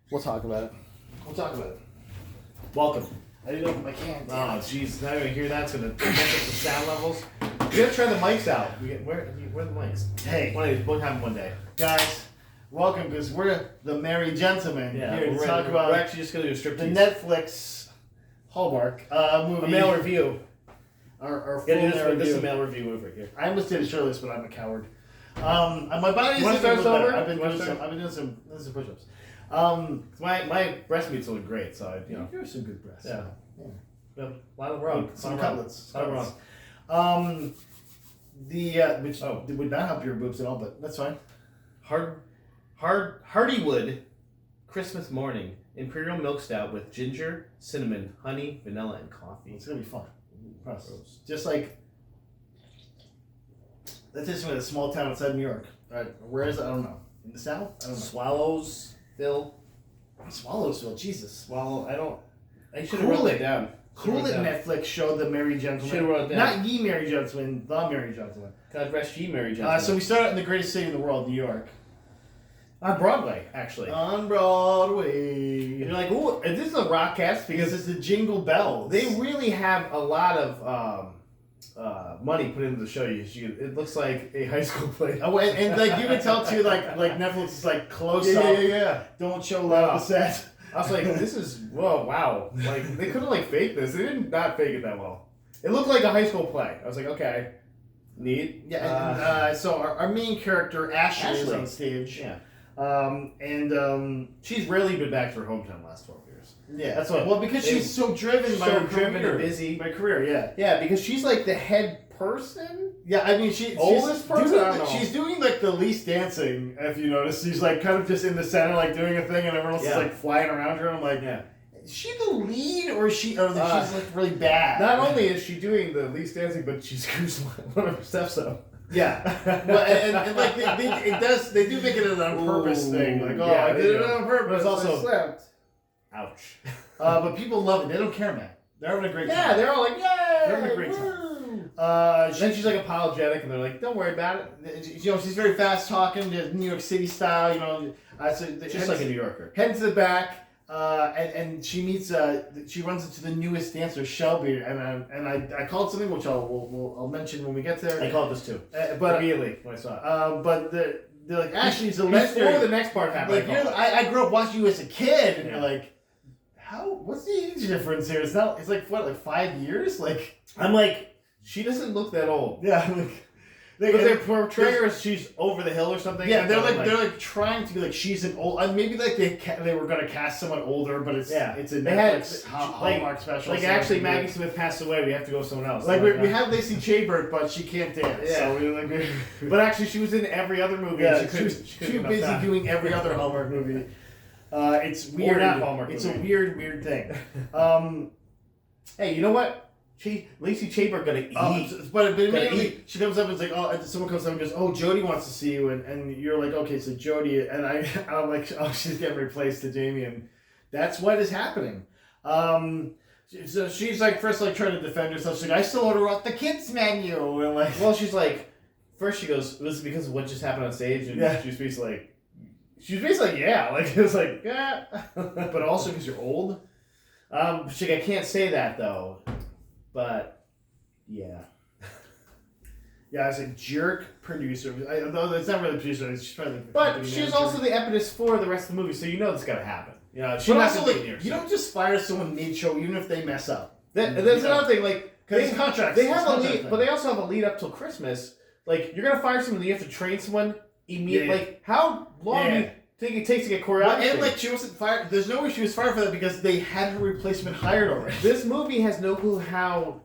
We'll talk about it. We'll talk about it. Welcome. I didn't open my can. Oh, jeez. Now you hear that's going to mess up the sound levels. We got to try the mics out. Where are the mics? Hey. We'll have them one day. Guys, welcome, because we're the Merry Gentlemen here to talk we're about actually just going to do a strip the Netflix Hallmark movie. A male review. Our full This review. is a male review over here. I almost did a shirtless, but I'm a coward. My body is You wanna start over? I've been You wanna doing some push-ups. My breast meat's looking great, so I, You're some good breasts. Yeah. A lot of rum. Some cutlets. A lot of rum. Which would not help your boobs at all, but that's fine. Hardywood Christmas morning Imperial Milk Stout with ginger, cinnamon, honey, vanilla, and coffee. It's gonna be fun. Just like that's just a small town outside New York. Where is it? I don't know. In the South? I don't know. Swallowsville. Swallowsville. Jesus. I should have wrote that down. Cool that Netflix showed the Merry Gentlemen. Should have wrote it down. Not Ye Merry Gentlemen, the Merry Gentlemen. God rest ye, Merry Gentlemen. So we start out in the greatest city in the world, New York. On Broadway, actually. On Broadway. And you're like, ooh, is this a rock cast? Because it's the Jingle Bells. They really have a lot of money put into the show. It looks like a high school play. Oh, and like you can tell too, like Netflix is like close up. Yeah. Don't show a lot of the set. I was like, this is wow. Like they could have like faked this. They did not fake it that well. It looked like a high school play. I was like, okay, neat. Yeah. So our main character Ashley is on stage. Yeah. She's rarely been back to her hometown the last 12 years. Yeah, that's what. Well, because she's so driven by her career. And busy. My career, yeah. Yeah, because she's like the head person. Yeah, I mean Oldest person. She's doing like the least dancing. If you notice, she's like kind of just in the center, like doing a thing, and everyone else is like flying around her. And I'm like, is she the lead, or she's like really bad? Not only is she doing the least dancing, but she screws one of her steps up. Yeah, but and like they do make it an on purpose thing. Like, I did it on purpose. But it's also I slept. Ouch. But people love it. They don't care, man. They're having a great time. Yeah, they're all like, yay! They're having a great time. Then she's like apologetic, and they're like, "Don't worry about it." She's very fast talking, New York City style. Just like a New Yorker. Heading to the back, and she meets. She runs into the newest dancer, Shelby, and I called something which I'll mention when we get there. I called this too, but immediately when I saw it. But they're like, Ashley's a legendary. Before the next part happened, I grew up watching you as a kid, and you're like, what's the age difference here? It's like what, like 5 years? Like I'm like, she doesn't look that old. Yeah, they're portraying her as she's over the hill or something. Yeah, they're trying to be like she's an old. Maybe like they were gonna cast someone older, but it's a Netflix Hallmark special. Like actually, Maggie Smith passed away. We have to go with someone else. Like we have Lacey Chabert, but she can't dance. Yeah. So but actually, she was in every other movie. Yeah, she was too busy doing every other Hallmark movie. It's weird. Or not Hallmark it's movie. a weird thing. Hey, you know what? Lacey Chabert gonna eat. But immediately she comes up and is like, someone comes up and goes, Jodie wants to see you, and you're like, okay, so Jodie, and I'm like, she's getting replaced to Jamie, and that's what is happening. So she's like first like trying to defend herself. She's like, I still order off the kids menu, and like, well, she's like, first she goes, was it because of what just happened on stage? And she's basically like, yeah, like it's like, yeah, but also because you're old. She's like, I can't say that though. But, yeah. Yeah, it's a jerk producer. Although it's not really a producer, it's just probably. But she's also the impetus for the rest of the movie, so you know it's gotta happen. She also you don't just fire someone mid-show, even if they mess up. That's another thing. Like, because contracts. They have a lead, but they also have a lead up till Christmas. Like, you're gonna fire someone, and you have to train someone immediately. Yeah. Like, how long do you think it takes to get choreographed? And like, she wasn't fired. There's no way she was fired for that because they had her replacement hired already. This movie has no clue how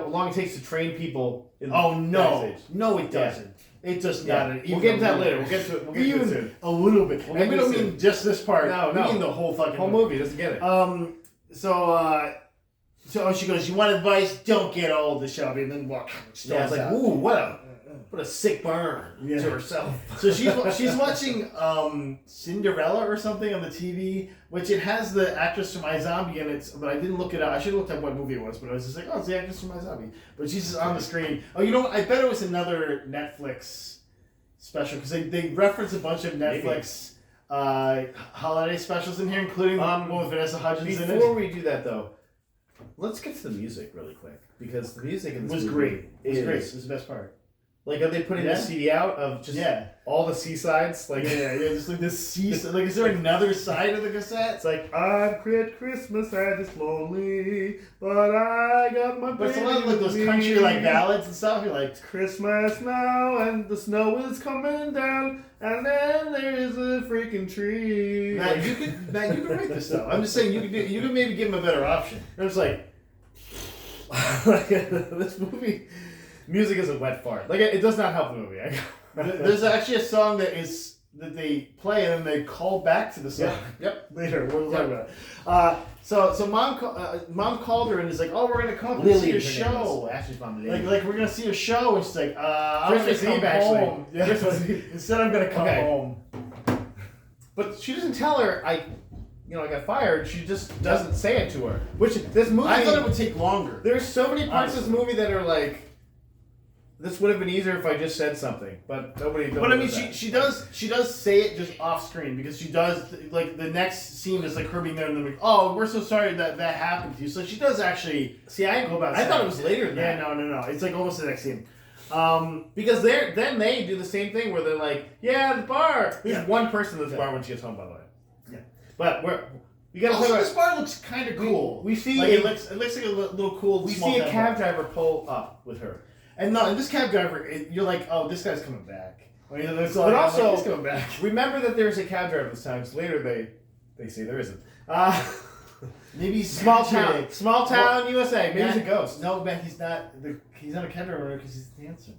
long it takes to train people. No, it doesn't. Yeah. It does not. We'll get into that later. We'll get to it soon. A little bit. And we don't mean just this part. No. We mean the whole fucking movie. Doesn't get it. So she goes, you want advice? Don't get old, the Shelby, and then walk. Yeah, it's like, ooh, what a sick burn to herself. So she's watching Cinderella or something on the TV, which it has the actress from iZombie in it, but I didn't look it up. I should have looked up what movie it was, but I was just like, it's the actress from iZombie. But she's just on the screen. Oh, you know what? I bet it was another Netflix special, because they reference a bunch of Netflix holiday specials in here, including one with Vanessa Hudgens in it. Before we do that, though, let's get to the music really quick because the music in this was movie great. It was is great. It was the best part. Like, are they putting the CD out of just all the C-sides? Like, yeah, just like this like, is there another side of the cassette? It's like, I'm at Christmas and it's lonely, but I got my But it's a baby lot of like with those me. country like ballads and stuff. You're like, It's Christmas now and the snow is coming down and then there is a freaking tree. Matt, you could write this stuff. I'm just saying you could maybe give him a better option. It was like, this movie, music is a wet fart. Like, it does not help the movie. There's actually a song that they play and then they call back to the song. Yep. Later, we'll talk about it. So mom called her and is like, oh, we're gonna come and see your show. Ashley's mom, Lily. Like we're gonna see a show. And she's like, I'm gonna Christmas come Eve, actually. home. Yeah. Christmas Eve. Instead, I'm gonna come home. But she doesn't tell her I got fired. She just doesn't say it to her. Which this movie, I thought it would take longer. There's so many parts of this movie that are like, this would have been easier if I just said something, but nobody. But I mean, she does say it just off screen because she does like the next scene is like her being there and they're like, oh, we're so sorry that happened to you. So she does actually go about. I thought it was later than that. Yeah, no. It's like almost the next scene. Because then they do the same thing where they're like, yeah, the bar. There's one person at this bar when she gets home, by the way. Yeah. But we gotta also, this bar looks kind of cool. We see like it looks like a little cool. We see a cab driver pull up with her. And this cab driver, you're like, oh, this guy's coming back. I mean, but also, he's coming back. Remember that there's a cab driver this time. So later they say there isn't. Maybe small town, USA. Maybe he's a ghost. No, man, he's not. He's not a cab driver because he's dancing.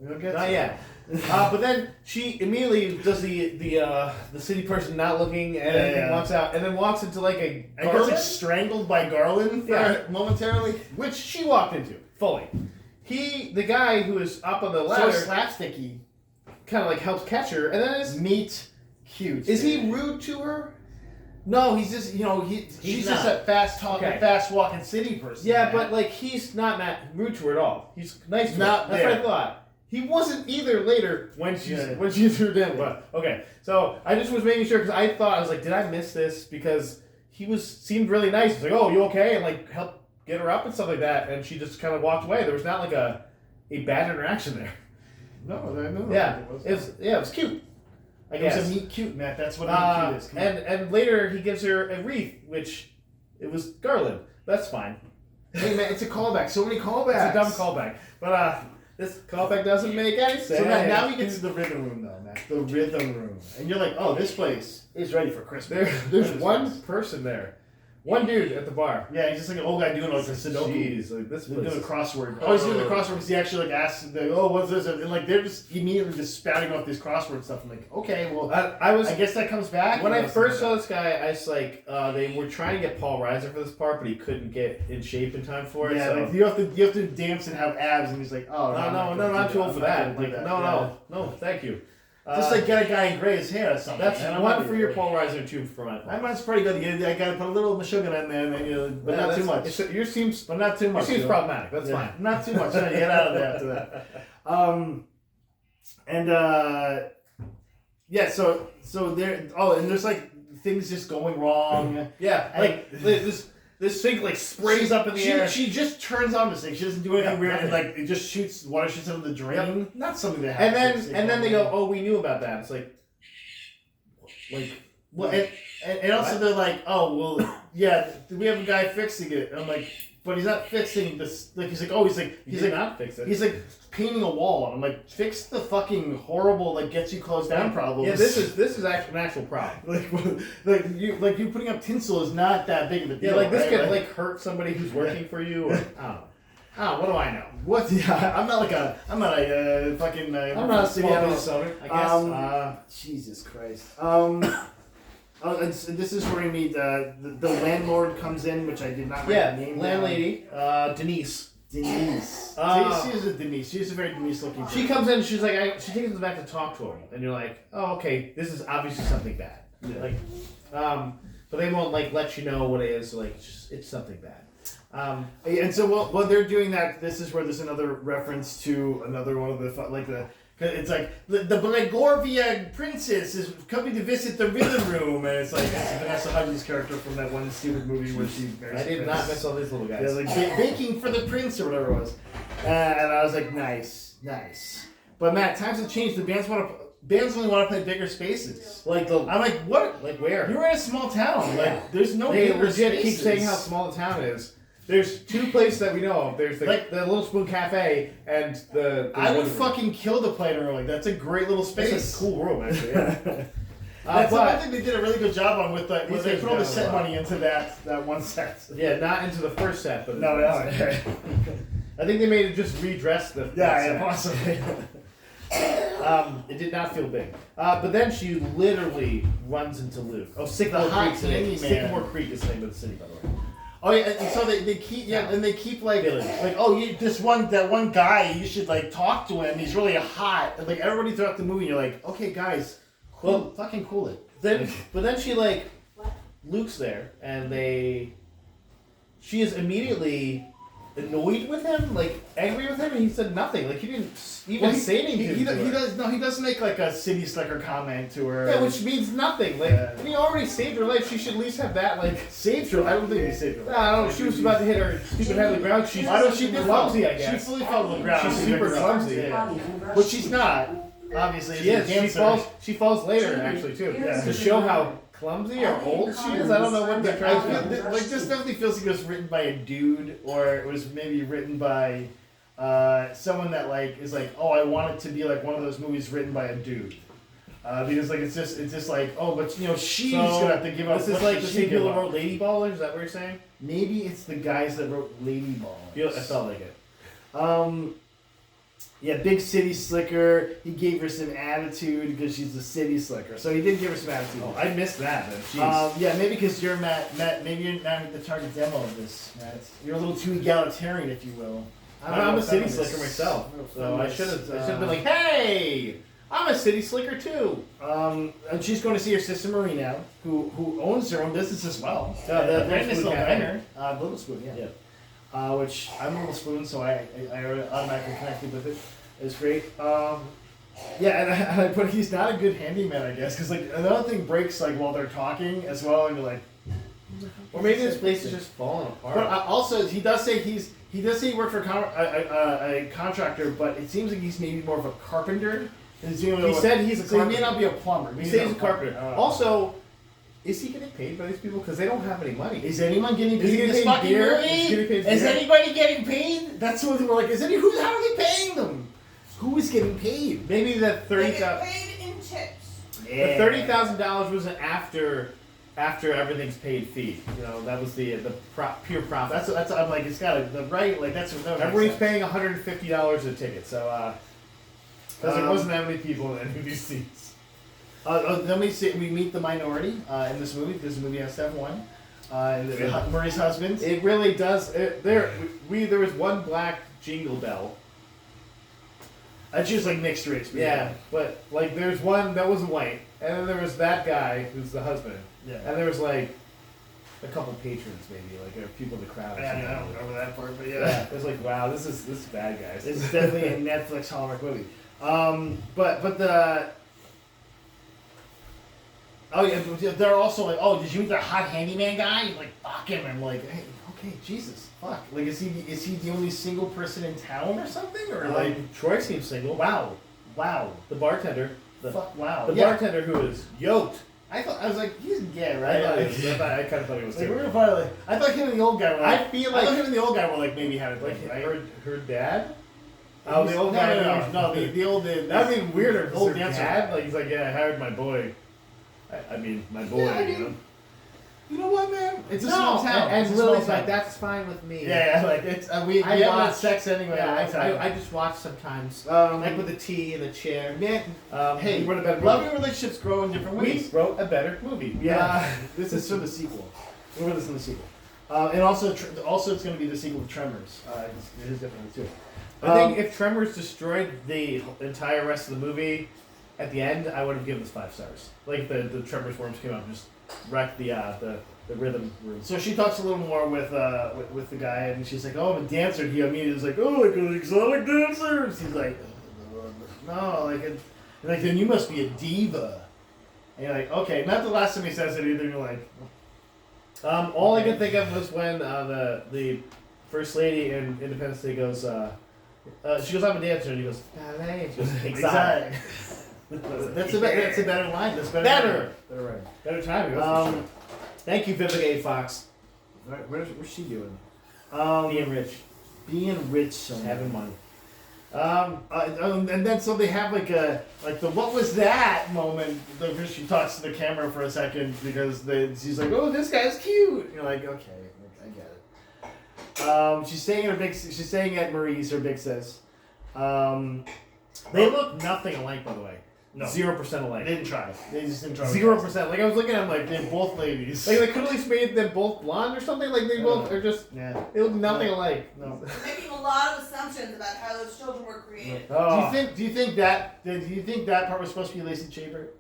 Not yet. But then she immediately does the city person not looking and walks out and then walks into like a and gets like strangled by Garland momentarily, which she walked into fully. The guy who is up on the ladder, so slapsticky, kind of like helps catch her, and then is meet cute. Is he rude to her? No, he's just she's just a fast talking, fast walking city person. Yeah, but like he's not rude to her at all. He's nice to her. That's what I thought. He wasn't either later when she threw him. But okay, so I just was making sure because I was like, did I miss this? Because he seemed really nice. He's like, oh, you okay? And like help get her up and stuff like that, and she just kind of walked away. There was not like a bad interaction there. No, I know. Yeah, it was cute. I guess. It was a meet cute, Matt. That's what a meet cute is. And later he gives her a wreath, which it was Garland. That's fine. Hey man, it's a callback. So many callbacks. It's a dumb callback, but this callback doesn't make any sense. So now we get to the rhythm room, though, Matt. The rhythm room, and you're like, oh, this place is ready for Christmas. There's one person there. One dude at the bar. Yeah, he's just like an old guy doing like a Sudoku. Jeez, like this doing a crossword. Oh, he's doing the crossword because he actually like asks, oh, what's this? And like they're just immediately just spouting off this crossword stuff. I'm like, okay, well, I guess that comes back. When I first saw this guy, I was like, they were trying to get Paul Reiser for this part, but he couldn't get in shape in time for it. Yeah, so. like you have to dance and have abs, and he's like, oh, no, I'm too old for that. Like, no, thank you. Just like get a guy in Gray's hair or something. That's one for your Paul Reiser, two for my Paul. Mine's pretty good. I gotta put a little Meshuggah in there, and then but not too much. Yours seems, but not too much. Yours see's problematic. That's fine. Not too much. You get out of there after that. Yeah. So there. Oh, and there's like things just going wrong. Yeah. Like this thing like sprays up in the air. She just turns on the thing. She doesn't do anything weird. And like it just water shoots out of the drain. Yep. Not something that happens. And then they go, oh, we knew about that. It's like well, and also they're like, oh well, yeah, we have a guy fixing it. And I'm like, but he's not fixing this. Like he's like not fix it. He's like painting a wall. And I'm like, fix the fucking horrible like gets you closed down problems. Yeah, this is actually an actual problem. like you putting up tinsel is not that big of a deal. Yeah, like this right? could like hurt somebody who's working for you. Or, I don't know. What do I know? What? Yeah, I'm not a fucking. I'm not a small business owner. I guess. Jesus Christ. And this is where we meet the landlord comes in, which I did not write the name. Landlady, Denise. Denise. She's a Denise. She's a very Denise looking person. She comes in and she's like, she takes us back to talk to him. And you're like, oh, okay, this is obviously something bad. Yeah. Like, but they won't like let you know what it is. So, like, it's something bad. And so while they're doing that, this is where there's another reference to another one of the It's like the Blegorvia princess is coming to visit the rhythm room, and it's like Vanessa Hudgens' character from that one stupid movie where she. I did not miss all these little guys. Yeah, like baking for the prince or whatever it was, and I was like, nice. But Matt, times have changed. The bands only want to play bigger spaces. I'm like, what? Like where? You're in a small town. Yeah. Like, there's no. They bigger legit spaces. keep saying how small the town is. There's 2 places that we know of. There's the Little Spoon Cafe and the I would fucking kill to play in a room like that's a great little space. It's a cool room, actually. Yeah. That's one thing they did a really good job on with they put all the set money into that one set. Yeah, not into the first set, but no. I think they made it just redress the. Possibly. It did not feel big. But then she literally runs into Luke. Oh, Sycamore Creek. Sycamore Creek is the name of the city, by the way. Oh yeah, and so they keep and they keep like that one guy, you should like talk to him. He's really hot. And, like everybody throughout the movie, you're like, okay guys, fucking cool it. But then she like Luke's there, and she is immediately annoyed with him, like angry with him, and he said nothing. Like he didn't even say anything. He does make like a city slicker comment to her. Yeah, which means nothing. Like and he already saved her life. She should at least have that. Like saved her. I don't think he saved her life. I don't know. She was about to hit her stupid head on the ground. She's clumsy, I guess. She fully fell to the ground. She's super clumsy. Yeah. But she's not. Obviously, she is. She falls later, actually, too. Yeah. To show how clumsy or old she is. I don't know what they're trying to do. Like this definitely feels like it was written by a dude, or it was maybe written by someone that like is like, oh, I want it to be like one of those movies written by a dude. Because like it's just like, oh, but she's gonna have to give up. This is like the same people that wrote Lady Ballers. Is that what you're saying? Maybe it's the guys that wrote Lady Ballers. I felt like it. Yeah, big city slicker. He gave her some attitude because she's a city slicker. So he did give her some attitude. Oh, I missed that. Then. Yeah, maybe because you're Matt. Maybe you're not the target demo of this, Matt. You're a little too egalitarian, if you will. I'm a city slicker myself, so I should have been like, hey, I'm a city slicker too. And she's going to see her sister Marie now, who owns her own business as well. The Little Spoon, Little Spoon, yeah. Which I'm a Little Spoon, so I automatically connected with it. It's great. Yeah, and I put he's not a good handyman, I guess, because like another thing breaks like while they're talking as well, and you're like, or maybe this place is just falling apart. But also, he does say he worked for a contractor, but it seems like he's maybe more of a carpenter. He said he's a carpenter. So he may not be a plumber. He said he's a carpenter. Also, is he getting paid by these people? Because they don't have any money. Is anyone getting paid in this fucking movie? Is anybody getting paid? That's what we're like. How are they paying them? Who is getting paid? Maybe the They get paid in tips. Yeah. The $30,000 was after everything's paid fee. That was the pure profit. That's I'm like it's got the right like that's what everybody's paying $150 a ticket. So because there wasn't that many people in any of these seats. Then we meet the minority in this movie. This movie has to have one. Murray's husband. It really does. There was one black Jingle Bell. I choose like mixed race. Yeah, but like there's one that wasn't white, and then there was that guy who's the husband. Yeah. And there was like a couple patrons maybe, like people in the crowd. I don't remember that part, but yeah. It was like, wow, this is bad, guys. This is definitely a Netflix Hallmark movie. But the they're also like, oh, did you meet the hot handyman guy? You're like, fuck him. I'm like, hey, okay, Jesus, fuck. Like, is he the only single person in town or something? Or like, Troy seems single. Wow. The bartender. Wow. The bartender who is yoked. I was like, he's gay, right? I kind of thought he was too. I thought him and the old guy were like, I thought him and the old guy were like maybe had a thing, right? Her dad? Oh, the old guy. No, the old. That'd be weirder. The old dancer. Dad? Like he's like, yeah, I hired my boy. I mean, my boy. Yeah, you know what, man? It's a small town. And Lily's like, that's fine with me. Yeah, like it's we haven't had sex anyway. Yeah, I just watch sometimes, like with the tea in the chair. Man, hey, we wrote a better love your relationships grow in different ways. We wrote a better movie. Yeah, this is for the sequel. We're this in the sequel, and also it's going to be the sequel to Tremors. It is definitely too. I think if Tremors destroyed the entire rest of the movie, at the end, I would have given this 5 stars. Like the Tremors worms came out and just wrecked the rhythm room. So she talks a little more with the guy, and she's like, "Oh, I'm a dancer." He immediately is like, "Oh, like an exotic dancer." And she's like, no, like then you must be a diva. And you're like, okay, not the last time he says it either. You're like, all I could think of was when the first lady in Independence Day goes, she goes, I'm a dancer, and he goes, ballet. She goes, exactly. That's a better line. That's better. Better timing. Thank you, Vivica A. Fox. What's she doing? Being rich. Being rich, so having money. And then so they have like the what was that moment because she talks to the camera for a second because she's like, oh, this guy's cute. And you're like, okay, I get it. She's staying at Marie's, her big sis. They look nothing alike, by the way. No. 0% alike. They didn't try. They just didn't try. 0%. Like I was looking at them like they're both ladies. Like they could at least made them both blonde or something. Like they both are just they look nothing alike. No. You're making a lot of assumptions about how those children were created. Oh. Do you think that part was supposed to be Lacey Chabert?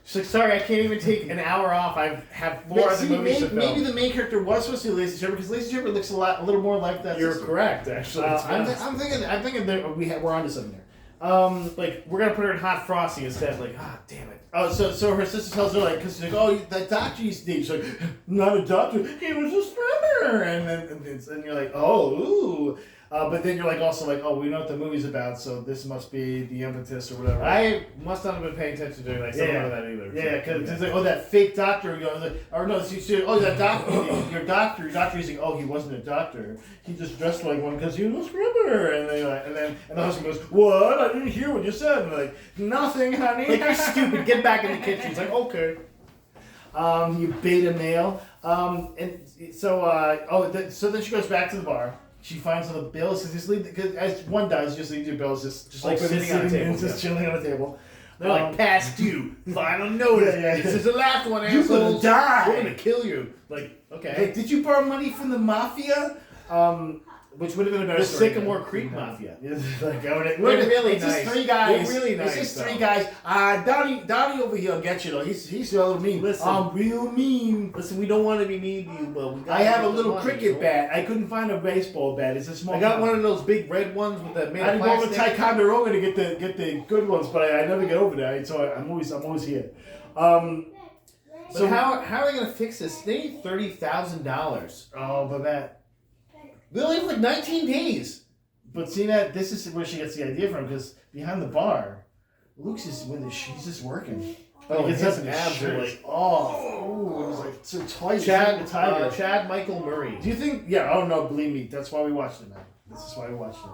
She's like, sorry, I can't even take an hour off. I have 4 other movies to film. Maybe the main character was supposed to be Lacey Chabert because Lacey Chabert looks a little more like that. You're sister. correct, actually. I'm thinking that we're onto something there. Like we're gonna put her in Hot Frosty instead. Like, damn it. Oh, so her sister tells her like, because she's like, oh, that doctor you see. She's like, not a doctor. He was a swimmer. And you're like, oh, ooh. But then you're like also like, oh, we know what the movie's about, so this must be the impetus or whatever. I must not have been paying attention to like something like that either. Yeah, because it's like, oh, that fake doctor. Or no, that doctor. Your doctor. He's like, oh, he wasn't a doctor. He just dressed like one because he was a swimmer. And then the husband goes, what? I didn't hear what you said. And they're like, nothing, honey. Like, you're stupid. Get back in the kitchen. He's like, okay. You beta male. So then she goes back to the bar. She finds all the bills because as one does, just leaves your bills just like sitting on the table, just chilling on the table. They're like past due, final notice. This is the last one, You're assholes. gonna die. We're gonna kill you. Like, okay. Like, did you borrow money from the mafia? Which would have been a better The story. Sycamore Creek Mafia. Like, we're really it's nice. Just 3 guys. We're really nice. It's just 3 guys. Donnie over here will get you though. He's a little mean. Listen, I'm real mean. Listen, we don't want to be mean to you, but we got I have a little cricket bat. I couldn't find a baseball bat. It's a small. I got one of those big red ones with the made I of go over plastic. to Ticonderoga to get the good ones, but I never get over there. So I'm always here. So how are they gonna fix this? They need $30,000. Oh, but that. They only have like 19 days. But see that this is where she gets the idea from because behind the bar, Luke's just she's just working. Oh, his his abs are like, oh, it was like so tight. Chad Michael Murray. Do you think? Yeah, oh no, believe me, that's why we watched it, man. This is why we watched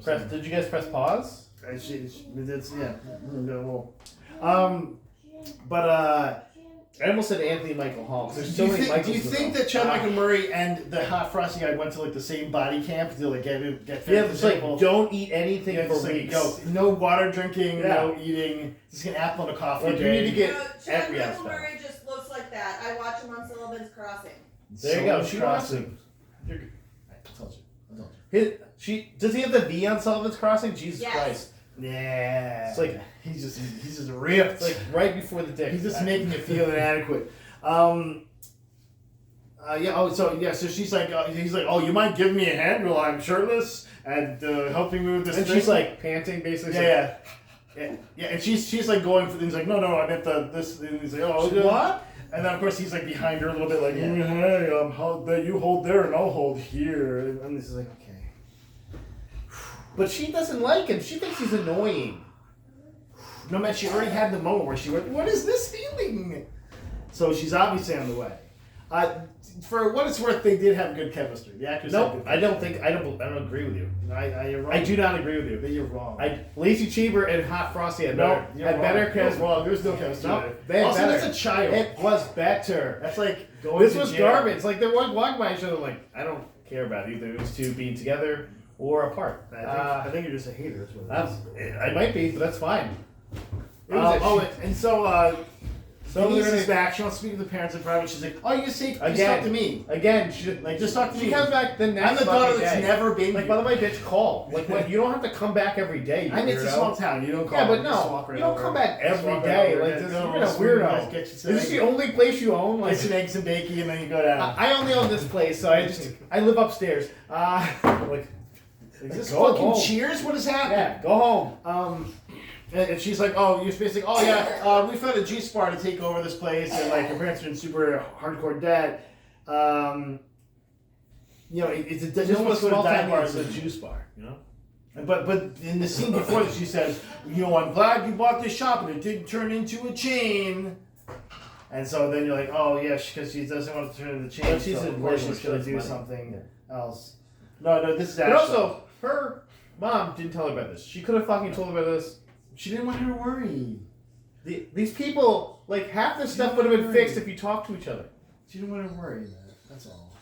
it. Did you guys press pause? I almost said Anthony Michael Hall. There's so many Michaels. Do you think that Chad Michael Murray and the Hot Frosty guy went to like the same body camp to like get fit? Yeah, it's like don't eat anything for weeks. No water drinking, no eating. Just get an apple and a coffee. Like, you need to get Chad every Michael aspect. Murray just looks like that. I watch him on Sullivan's Crossing. There you go. She Crossing. You're good. I told you. Does he have the V on Sullivan's Crossing? Jesus Christ. Yeah. It's like he's just ripped. It's like right before the dick. He's just making you feel inadequate. So she's like, he's like, oh, you might give me a hand while I'm shirtless and helping me with this. And thing? she's like panting, basically. Yeah. And she's like going for things like, no, I meant this. And he's like, oh, what? And then of course he's like behind her a little bit, like, hey, you hold there and I'll hold here. And this is like, okay. But she doesn't like him. She thinks he's annoying. No, man, she already had the moment where she went, what is this feeling? So she's obviously on the way. For what it's worth, they did have good chemistry. The actors. Nope, I don't agree with you. You're wrong. I do not agree with you. You're wrong. Lacey Chabert and Hot Frosty had better. Chemistry. Wrong. There's no chemistry. No, Also, that's a child. It was better. That's like going. This to was jail. garbage. Like they walked by each other. Like I don't care about either those two being together or apart. I think you're just a hater. That's what it is. I might be, but that's fine. So Denise is back. She wants to speak to the parents in private. She's like, "Oh, you just say, just talk to me." Again, she Just talk to me. She comes back the next. I'm the daughter that's day. never been. Like, by the way, bitch, call. Like, you don't have to come back every day. I mean, it's a small town. You don't call. Yeah, but no, you don't come back every day. Like, you're a weirdo. Is this the only place you own? Like, get some eggs and bacon, and then you go down. I only own this place, so I live upstairs. Like, is this go fucking home. Cheers? What is happening? Yeah, go home. And she's like, "Oh, you're basically, oh yeah, we found a juice bar to take over this place, and like her parents are in super hardcore debt. It's a Just no one's a going to small dive town bar is is a juice bar, you know. But in the scene before that, she says, I'm glad you bought this shop, and it didn't turn into a chain. And so then you're like, oh yeah, because she doesn't want to turn into a chain. But she's so a of course lawyer, she's she going likes to do money. something else. No, this is But actually. also, her mom didn't tell her about this. She could have fucking told her about this. She didn't want her to worry. These people, like, half this stuff would have been fixed if you talked to each other. She didn't want her to worry, man. That's all.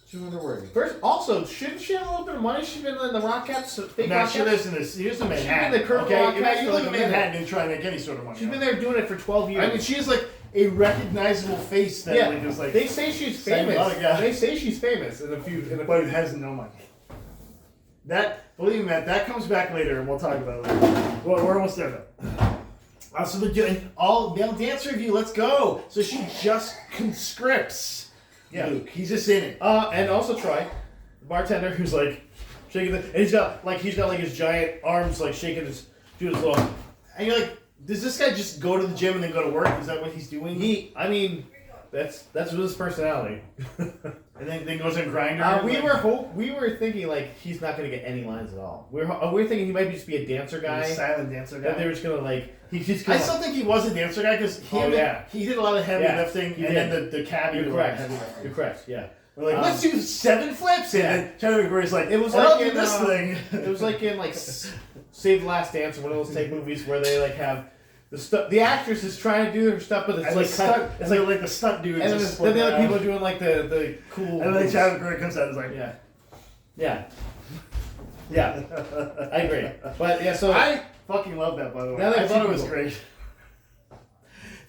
She didn't want her to worry. First, also, shouldn't she have a little bit of money? She's been in the Rockettes. No, she lives in this. Here's in Manhattan. She's been in the Kirk okay, Rock if you for live like in a minute. Manhattan and try and make any sort of money. She's been there doing it for 12 years. I mean, she's like a recognizable face that yeah, like is like. they say she's Same famous. lot of guys. They say she's famous in a few. But it has no money. Believe me, that comes back later, and we'll talk about it later. Well, we're almost there though. So they're doing all male dance review. Let's go. So she just conscripts Luke. He's just in it. And also Troy, the bartender, who's like shaking and he's got like his giant arms like shaking his little. And you're like, does this guy just go to the gym and then go to work? Is that what he's doing? That's his personality. And then goes and grinder. We were thinking like he's not gonna get any lines at all. We're thinking he might just be a dancer guy, a silent dancer guy. that they were just gonna like I still think he was a dancer guy because he did a lot of heavy lifting, and then the cabbie. You're did a lot of heavy correct. lifting. You're correct. Yeah. We're like, let's do 7 flips, and then Charlie McGrady's like, It was I'll like do in, this thing. It was like in like Save the Last Dance or one of those type movies where they like have the actress is trying to do her stuff, but it's And like the stunt, it's like the stunt dude. and then the other people are doing like the cool. And then Charlie McGrady comes out and is like, yeah. I agree, but yeah. So I fucking love that, by the way. Now that I thought it two was people- great.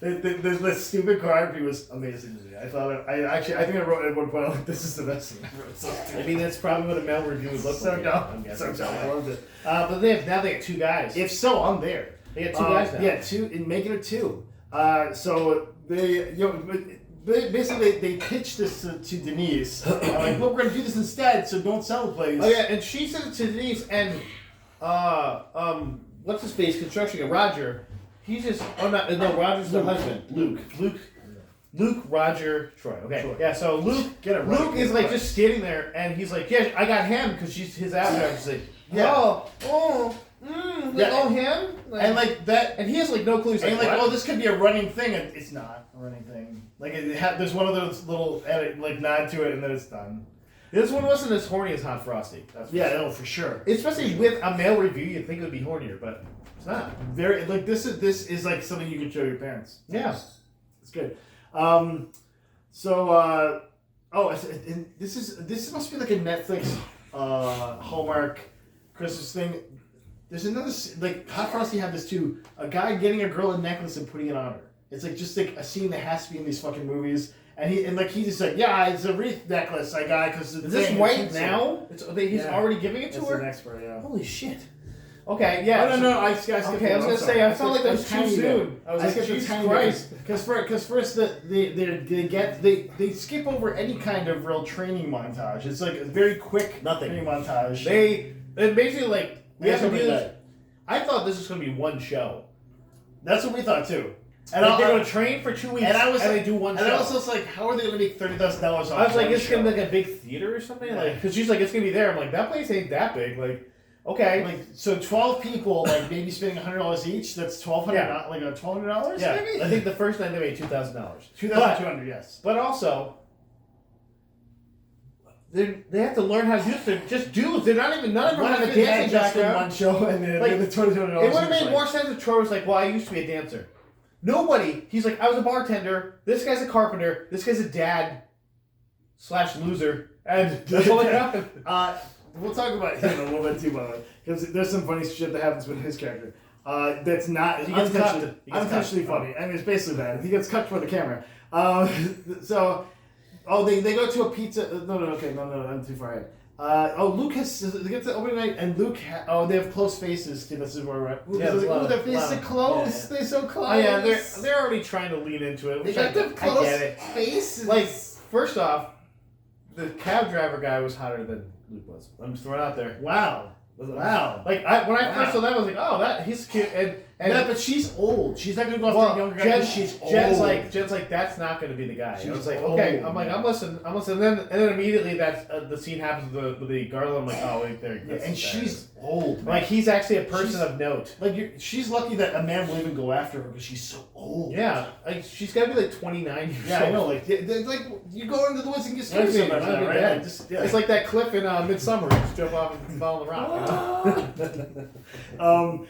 The stupid choreography was amazing to me. I thought I think I wrote at one point like, this is the best thing ever. It's so stupid. I mean, that's probably what a male review would look So like. dumb. I'm So guessing. dumb. I loved it. But now they got 2 guys. If so, I'm there. They got 2 guys now. Yeah, 2 and making it 2. So they basically they pitched this to Denise. Like, well, we're gonna do this instead, so don't sell the place. Oh yeah, and she said it to Denise and what's his face? Construction guy, Roger. He's just Roger's the husband. Luke, Roger, Troy. Okay. Troy. Yeah, so Luke right. is like just standing there and he's like, yeah, I got him because she's his avatar. She's like, Yeah. him? And like that, And he has like no clue. He's and like, like, what? oh, this could be a running thing, and it's not a running thing. Like there's one of those little like nod to it, and then it's done. This one wasn't as horny as Hot Frosty. That's for Yeah, sure. no, for sure. Especially with a male review, you'd think it would be hornier, but it's not. Very like this is like something you can show your parents. Yeah. It's good. This must be like a Netflix Hallmark Christmas thing. There's another like Hot Frosty had this too. A guy getting a girl a necklace and putting it on her. It's like just like a scene that has to be in these fucking movies. And he's just like, yeah, it's a wreath necklace I got because Is this white now? He's already giving it to It's her? an expert, yeah. Holy shit. Okay, yeah. No. I was gonna say, I felt like that was too soon. I was like, Jesus Christ. Because first they skip over any kind of real training montage. It's like a very quick training montage. They basically like we have to do this. That. I thought this was gonna be one show. That's what we thought too. And like they're gonna train for 2 weeks and they do one show. And I was just like, how are they gonna make $30,000 off? I was like, it's show? gonna be like a big theater or something, like because she's like, it's gonna be there. I'm like, that place ain't that big, like. Okay. Like so, 12 people, like maybe spending $100 each. That's $1,200. Like $1,200. Yeah. Maybe? I think the first night they made $2,000. $2,200. Yes. But also, they have to learn how to do this. They're just dudes. They're not even none of them have a dancing background. One show and then Like, the $2,200. It would have made more sense if Troy was like, "Well, I used to be a dancer." Nobody. He's like, "I was a bartender. This guy's a carpenter. This guy's a dad / loser." And that's all I got. We'll talk about him in a little bit too, by the way, because there's some funny shit that happens with his character. That's not He gets unintentionally cut. funny. I mean, it's basically that. He gets cut for the camera. So, they go to a pizza. No, I'm too far ahead. Luke they get to opening night, and Luke. They have close faces. This is where we're at. Luke is like, their faces are close. Yeah. They're so close. Oh yeah, they're already trying to lean into it. They Which got them I close get it. faces. Like, first off, the cab driver guy was hotter than Luke was. I'm just throwing it out there. Wow. Like When I first saw that, I was like, oh, he's cute. And yeah, but she's old. She's not gonna go after a younger guy. She's old. Jen's like, that's not gonna be the guy. I was like, okay. old, I'm like, man. I'm listening. And then immediately that's the scene happens with the Garland. I'm like, oh wait, there. Yeah, and she's old. Man. Like he's actually a person of note. Like she's lucky that a man will even go after her because she's so old. Yeah, like she's gotta be like 29 years old. Yeah, I know. Like you go into the woods and get That's scared me, so much, right? right? Yeah. Like, It's like that cliff in Midsummer. You just jump off and fall on the rock. You know?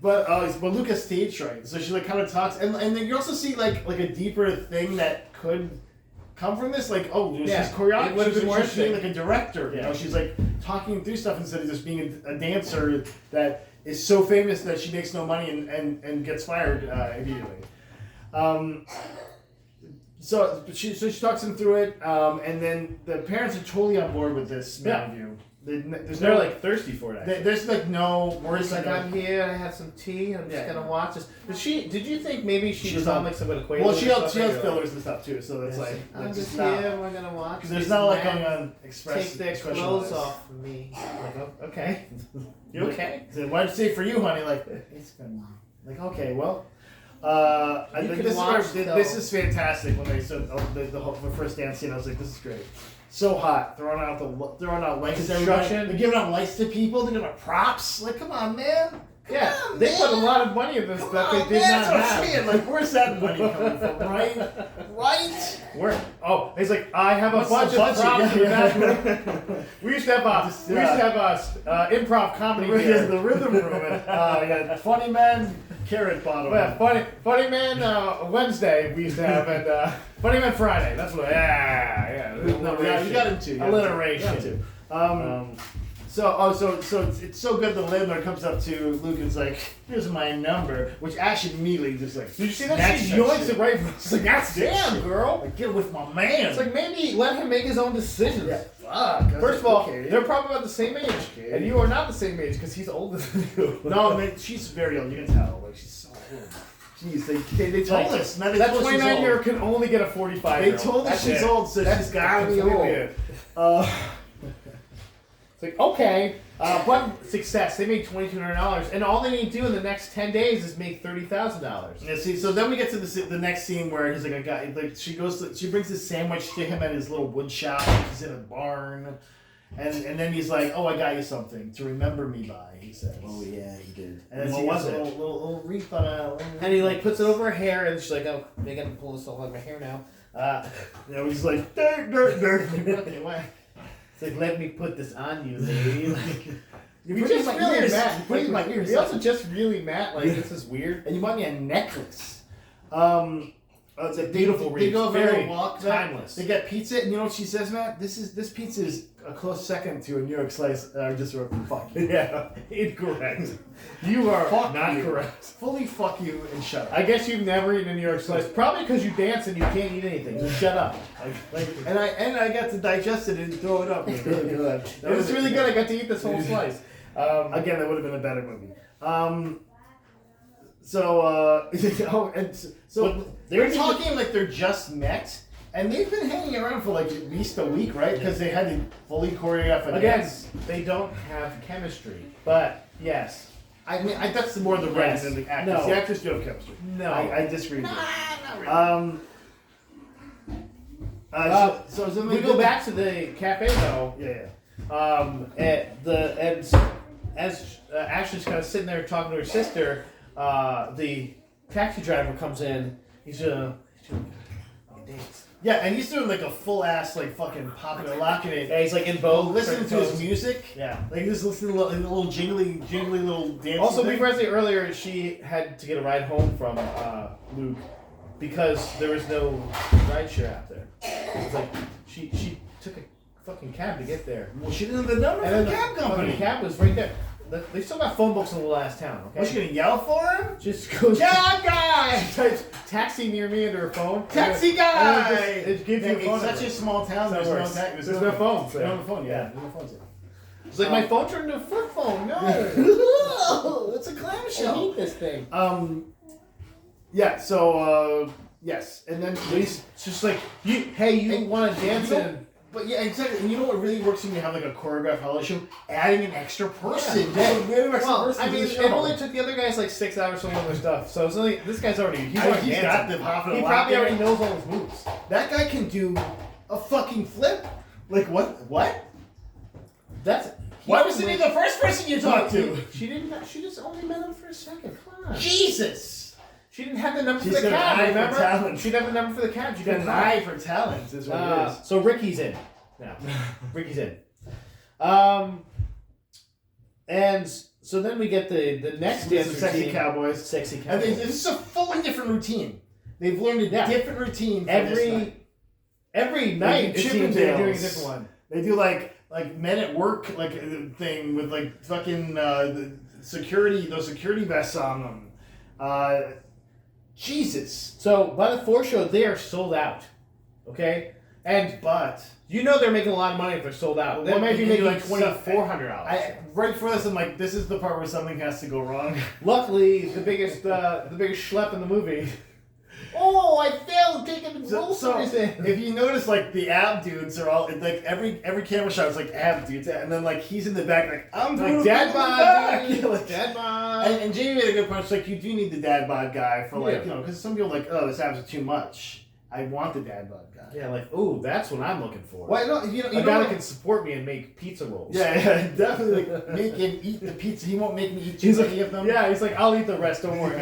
But Luke has stage fright, so she like kind of talks, and then you also see like a deeper thing that could come from this, like she's choreographed. It would have been more She's being like interesting. a director, you know. She's like talking through stuff instead of just being a dancer that is so famous that she makes no money and gets fired immediately. So she talks him through it, and then the parents are totally on board with this view. They're like thirsty for it. Actually. There's like no worries. Like I'm here, I have some tea, I'm just gonna watch this. Did you think maybe she was on like some equation? Well, she has fillers and stuff too, so it's like I'm just not, here, we're gonna watch. Because there's not like going on express. Take their clothes off of me. Like, oh, okay, you okay? So why'd you say for you, honey? Like it's been like okay, well. I think this is fantastic when they said the first dance scene. I was like, this is great. So hot, throwing out lights. Construction. They're giving out lights to people. They're giving out props. Like, come on, man. They put a lot of money in this that they did not have. Saying. Like, where's that money coming from? Right. Where? Oh, he's like, I have a bunch of props. Yeah. We used to have improv comedy here. The rhythm room. And, funny man. Carrot bottom. Yeah, funny man Wednesday we used to have, and funny man Friday. That's what. Yeah. You got him too. Alliteration. So it's so good. The landlord comes up to Luke and is like, "Here's my number," which Ash immediately just like. Did you see that? She yoinks it right. It's like, that's damn, girl. Like, get with my man. It's like maybe let him make his own decisions. Yeah. Fuck. First of all, they're probably about the same age, and you are not the same age because he's older than you. No, man, she's very old. You can tell. Like she's so old. Jeez, they told us. Man, that 29-year-old can only get a 45-year-old. They told us she's old, so she's gotta be old. It's like, okay, but success. They made $2,200, and all they need to do in the next 10 days is make $30,000. Yeah, see, so then we get to the next scene where he's like, I got, like, she brings this sandwich to him at his little wood shop. He's in a barn. And then he's like, oh, I got you something to remember me by, he says. Oh, yeah, he did. And then he has a little wreath on a... And he, like, puts it over her hair, and she's like, oh, they gotta pull this all over my hair now. He's like, dirt. Okay, why? It's like, let me put this on you, lady. Like, You're just really mad. You're my ears. He also just really mad. Like, this is weird. And you bought me a necklace. It's a beautiful wreath. They go for a walk. Timeless. They get pizza, and you know what she says, Matt? This pizza is a close second to a New York slice. Just fuck you. Yeah, incorrect. You are not correct. Fully fuck you and shut up. I guess you've never eaten a New York slice. Probably because you dance and you can't eat anything. Just shut up. And I got to digest it and throw it up. It was really good. It was really good. I got to eat this whole slice. Again, that would have been a better movie. So they're talking like they're just met, and they've been hanging around for like at least a week, right? Because they had to fully choreograph a dance. They don't have chemistry, but yes. I mean, that's more the writing than the actors. No. The actors do have chemistry. No. I disagree with you. Not really. So we go back to the cafe though. Yeah. As Ashley's kind of sitting there talking to her sister, the taxi driver comes in. He's doing a dance. Yeah, and he's doing like a full ass like fucking popping and locking it. Yeah, he's like in vogue, listening to his music. Yeah, like he's listening to a little jingly little dance. Also, we read earlier she had to get a ride home from Luke because there was no rideshare out there. It's like she took a fucking cab to get there. Well, she didn't have the number and for then the cab company. The cab was right there. they still got phone books in the last town. Okay. Was she gonna yell for him? Just goes. Cab guy. She types taxi near me into her phone. Taxi guy. It gives you a phone It's such number. a small town. There's no phone. There's no phone. There's no phone. Yeah. No phones. It's like my phone turned into a flip phone. No. It's a I clamshell. hate this thing. Yeah. So yes, and then It's just like you. Hey, you want to dance in? But yeah, exactly. And you know what really works when you have like a choreographed holiday show? Adding an extra person. Yeah. Well, I mean, it only took the other guys like 6 hours to learn their stuff. So it's only this guy's already. He's already got dancing. them hopping. He probably already knows all his moves. That guy can do a fucking flip. Like what? What? That's. Why wasn't he the first person you talked to? She didn't. She just only met him for a second. Come on. Jesus. She didn't have the number She's for the got an cab. eye for Remember? talent. She didn't have the number for the cab. She She's got didn't an eye for talent. Is what it is. So Ricky's in. Now, Ricky's in. And so then we get the next It's dance the sexy routine. cowboys. Sexy And cowboys. this is a fully different routine. They've learned a different routine for this night. Every night it seems they're doing a different one. They do like men at work like thing with like fucking the security, those security vests on them. Jesus. So by the four show, they are sold out. Okay, and But you know they're making a lot of money if they're sold out. They What might be can you, making like, $2,400. right for this, I'm like, this is the part where something has to go wrong. Luckily, the biggest schlep in the movie. Oh, I failed taking the groceries in. If you notice, like the ab dudes are all like every camera shot is like ab dudes, and then like he's in the back like I'm doing Like dad bod, yeah, like, dad bod. and Jamie made a good point. It's like you do need the dad bod guy for like because some people are like, oh, this abs is too much. I want the dad bod guy. Yeah, like ooh, that's what I'm looking for. Why not? You A know guy that what? can support me and make pizza rolls. Yeah, definitely like, make him eat the pizza. He won't make me eat too He's many like, of them. yeah, he's like, I'll eat the rest. Don't worry.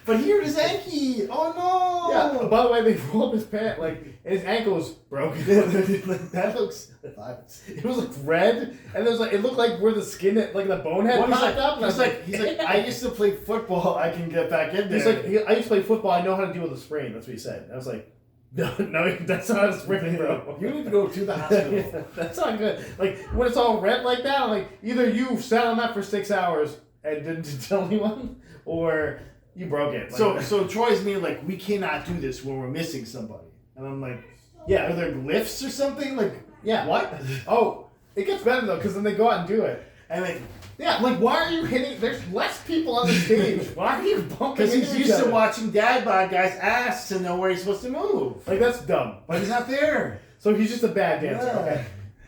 But here is Anki. Oh no! Yeah. By the way, they rolled up his pant, like and his ankle was broken. That looks. It was like red, and it was like it looked like where the skin, like the bone had Well, popped up. And he's like, I used to play football. I can get back in there. He's like, I used to play football. I know how to deal with a sprain. That's what he said. I was like, no, that's not a sprain, bro. You need to go to the hospital. That's not good. Like when it's all red like that, like either you sat on that for 6 hours and didn't tell anyone, or you broke it. Like, So Troy's me like, we cannot do this when we're missing somebody, and I'm like, yeah, are there lifts or something? Like, yeah, what? Oh, it gets better though because then they go out and do it. And like, Yeah, like why are you hitting? There's less people on the stage. Why are you bumping? because he's into used each to other? watching dad bod guys' ass to know where he's supposed to move, Like that's dumb. but he's not there. So he's just a bad dancer. Yeah. Okay.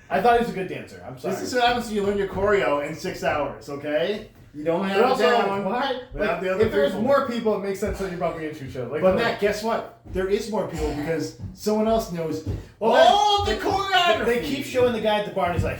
I thought he was a good dancer. I'm sorry. This is what happens when you learn your choreo in 6 hours. Okay, you don't But have it also, down. why? without Like, the other if there was people. more people, it makes sense that you're bumping into each other. Like, But Matt, guess what? There is more people because someone else knows. Well, The choreography. they keep showing the guy at the bar, and he's like,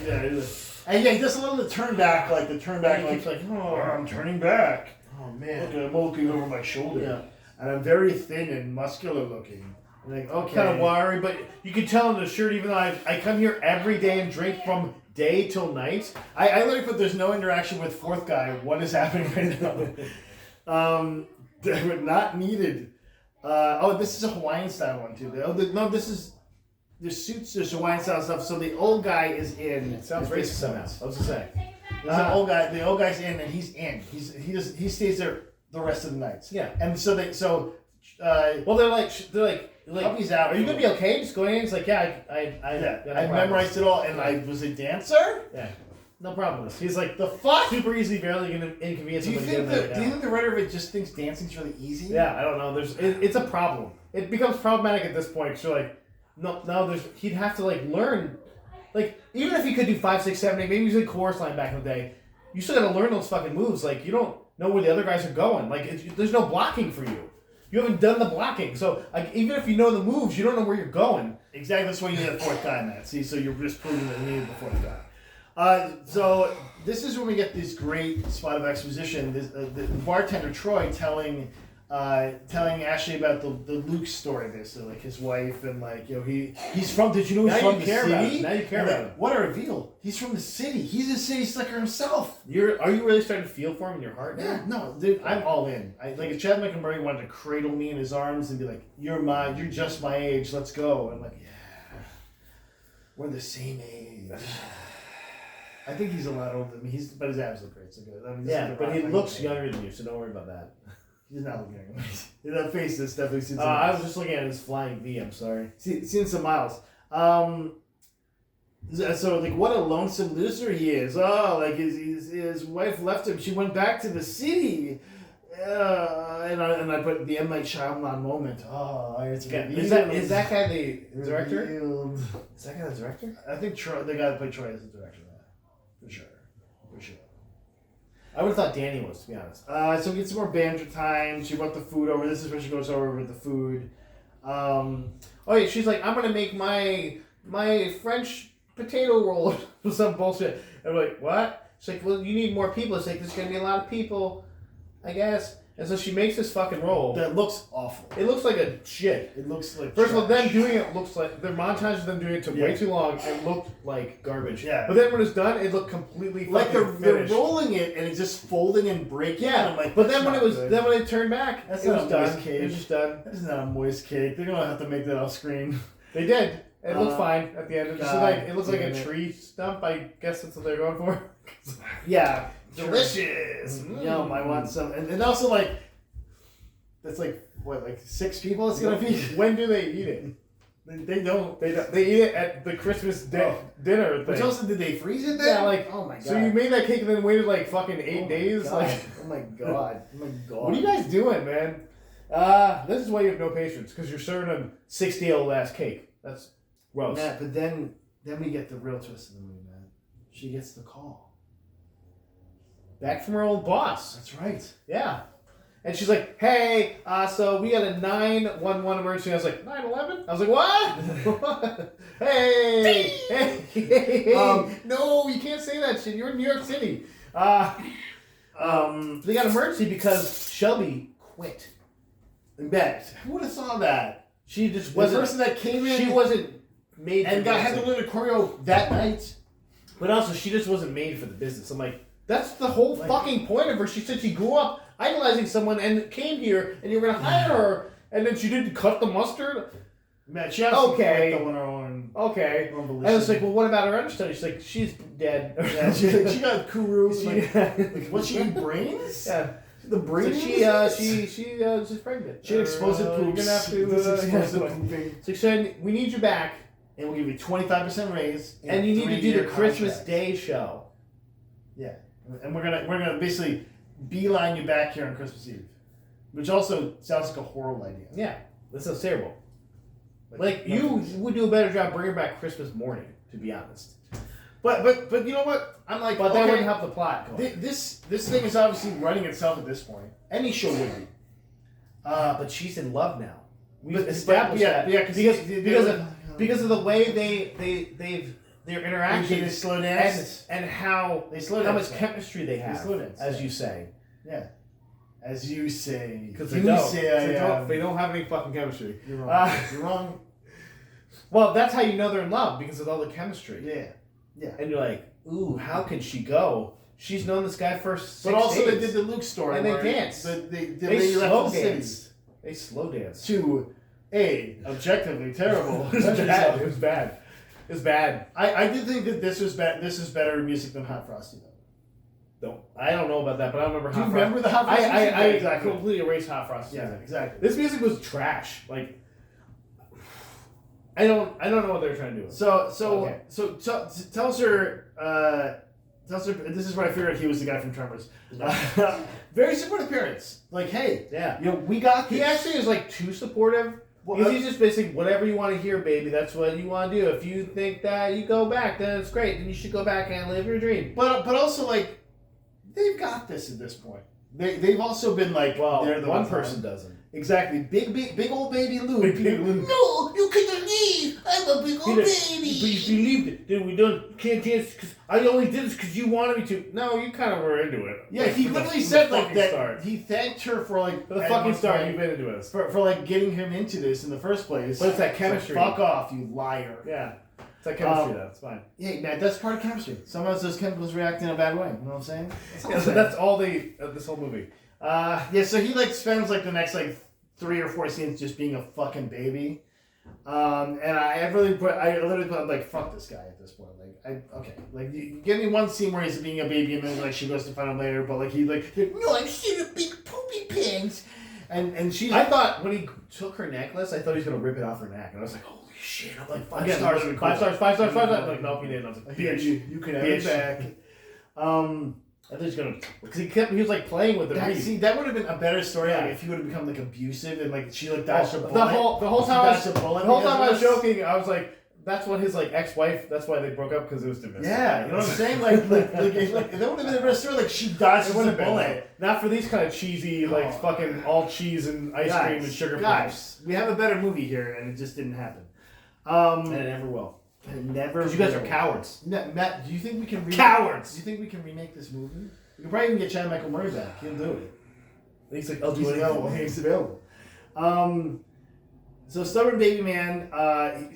And yeah, he does a little turn back, like the turn back, And he keeps like, like, oh, I'm turning back. oh Look, man. I'm looking over my shoulder. Yeah. And I'm very thin and muscular looking. I'm like, okay. Kind of wiry, but you can tell in the shirt, even though I come here every day and drink from day till night. I literally put there's no interaction with fourth guy. What is happening right now? Not needed. This is a Hawaiian style one too. No, this is there's suits. There's Hawaiian style stuff. So the old guy is in. It sounds racist somehow. I was gonna say. There's an old guy. The old guy's in, and he's in. He stays there the rest of the nights. Yeah. And so Well, they're like Puppy's out. Are you gonna be okay? Just going in. It's like, yeah, I memorized it all, and I was a dancer. Yeah. No problem with this. He's like The fuck? super easy, barely gonna inconvenience Do you somebody think getting there do you think the writer of it just thinks dancing's really easy? Yeah, I don't know. It's a problem. It becomes problematic at this point. Cause you're like, no. He'd have to like learn, like even if he could do 5, 6, 7, 8, maybe he was a chorus line back in the day. You still gotta learn those fucking moves. Like you don't know where the other guys are going. Like there's no blocking for you. You haven't done the blocking. So like even if you know the moves, you don't know where you're going. Exactly. That's why you need a fourth guy in that. See, so you're just proving that you needed the fourth guy. So this is when we get this great spot of exposition. The bartender Troy telling Ashley about the Luke story, basically, like his wife and like he's from. Did you know he's Now from you the care city? about it. Now you care And, about like, it. What a reveal! He's from the city. He's a city slicker himself. Are you really starting to feel for him in your heart now? Yeah, no, dude, I'm all in. Like if Chad McMurray wanted to cradle me in his arms and be like, "You're just my age. Let's go." I'm like, "Yeah, we're the same age." I think he's a lot older than me. But his abs look great. So good. I mean, but he looks younger than you, so don't worry about that. He's not looking younger. That face is definitely seen some I miles. was just looking at his flying V. I'm sorry. Seen some miles. So like, what a lonesome loser he is. Oh, like his wife left him. She went back to the city. And I put the M. Night Shyamalan moment. Oh, it's Is that guy the director? Is that guy the director? I think the guy that played Troy is the director. For sure. I would have thought Danny was, to be honest. So we get some more banter time. She brought the food over. This is where she goes over with the food. Oh yeah, she's like, I'm gonna make my French potato roll or some bullshit. I'm like, what? She's like, well, you need more people. It's like, there's gonna be a lot of people, I guess. And so she makes this fucking roll. That looks awful. It looks like a shit. It looks like First of all, them doing it looks like their montage of them doing it took way too long and looked like garbage. Yeah. But then when it's done, it looked completely like fucking they're finished. rolling it and it's just folding and breaking. Yeah. I'm like, but then when it turned back, that's it not was a moist done. cake. It was just done. That's not a moist cake. They're gonna have to make that off screen. They did. It looked fine at the end. It looks like a damn it. tree stump. I guess that's what they're going for. Yeah. Delicious. Yum. I want some. And also like, that's like what, like 6 people it's gonna be. When do they eat it? They don't. They eat it at the Christmas dinner thing. Which also, did they freeze it then? Yeah, like, oh my god. So you made that cake and then waited like fucking 8 days? God. Like, oh my god. Oh my god. what are you guys doing, man? This is why you have no patience, because you're serving them 60-year-old ass cake. That's gross. Matt, but then we get the real twist of the movie, man. She gets the call. Back from her old boss. That's right. Yeah. And she's like, hey, so we got a 911 emergency. I was like, 911? I was like, what? Hey! Hey! No, you can't say that shit. You're in New York City. They got an emergency because Shelby quit. Bet. Who would have saw that? She just The wasn't. person that came in She wasn't made and for had to dancing. learn the choreo that night. But also, she just wasn't made for the business. I'm like, that's the whole fucking point of her. She said she grew up idolizing someone and came here, and you were gonna hire her, and then she didn't cut the mustard. Man, she has Okay. to on her own. Okay. Own And volition. it's like, well, what about her understudy? She's like, she's dead. Yeah, she got Kuru. Like, what, she eat brains? Yeah. The So brains? she was just pregnant. She had explosive You're poops. gonna have to. This explosive yeah. pooping. So she said, we need you back, And we'll give you 25% raise. and you need to do the 3-year Christmas contract. Day show. Yeah, and we're gonna basically beeline you back here on Christmas Eve, which also sounds like a horrible idea. Yeah, that sounds terrible. Like you would do a better job bringing back Christmas morning, to be honest. But you know what? I'm like, But that okay, wouldn't help the plot. Going. This thing is obviously running itself at this point. Any show would be. But she's in love now. We've But- established yeah, that. yeah, because of the way they're interacting They slow dance. and how They slow how dance. much chemistry they have, slow dance, as yeah. you say. Yeah, as you say. Because You they don't. say I am. They don't have any fucking chemistry. You're wrong. You're wrong. Well, that's how you know they're in love, because of all the chemistry. Yeah. And you're like, ooh, how can she go? She's known this guy for 6 But also, days. they did the Luke story. And they where danced. They They left slow the city. danced. They slow danced. To objectively terrible. It was bad. It was bad. It was bad. I did think that this was this is better music than Hot Frosty though. I don't know about that, but I remember Do you Hot Frosty. remember the Hot Frosty? I music? exactly. completely erased Hot Frosty. Yeah, exactly. This music was trash. Like, I don't know what they were trying to do. So tells her this is where I figured he was the guy from Tremors. Very supportive parents. Like, hey, Yeah. we got this. He actually is like too supportive. Well, He's just basically whatever you want to hear, baby. That's what you want to do. If you think that you go back, then it's great. Then you should go back and live your dream. but also like they've got this at this point. They've also been like, Well, they're the one ones person on- doesn't. Exactly. Big old baby Luke. Big Luke. No, you couldn't leave. I'm a big old But baby. you believed it. Then we don't can't dance because I only did this because you wanted me to. No, you kind of were into it. Yeah, Like, he from the- literally from said the like fucking that. start. He thanked her for like For the at fucking one start, point, you've been into this. for like getting him into this in the first place. But it's that So chemistry. fuck off, you liar. Yeah, it's like chemistry. Though. It's fine. Yeah, man, that's part of chemistry. Sometimes those chemicals react in a bad way. You know what I'm saying? That's all Yeah, I'm so saying. that's all this whole movie. Yeah, so he like spends like the next like 3 or 4 scenes just being a fucking baby. And I literally put, I'm like, fuck this guy at this point. Like, you give me one scene where he's being a baby and then like she goes to find him later, but like he's like, no, I'm seeing a big poopy pants. And she's. I thought when he took her necklace, I thought he was gonna rip it off her neck, and I was like, holy shit! I'm like, 5 stars, 5 stars, 5 stars, 5 stars. I'm like, nope, he didn't. I was like, bitch, you can have it back. I thought he was gonna, because he was like playing with the See, that would have been a better story if he would have become like abusive and like she like dodged a bullet. The whole time I was joking, I was like, that's what his like ex-wife. That's why they broke up, because it was domestic. Yeah, you know what I'm saying? Like that would have been a better story. Like she dodged a bullet. Not for these kind of cheesy, like fucking all cheese and ice cream and sugar. Guys, we have a better movie here, and it just didn't happen. And it never will. Because you guys are cowards. Matt, do you think we can cowards? Do you think we can remake this movie? We can probably even get Chad Michael Murray back. He'll do it. He's like, I'll do it. He's available. So stubborn baby man,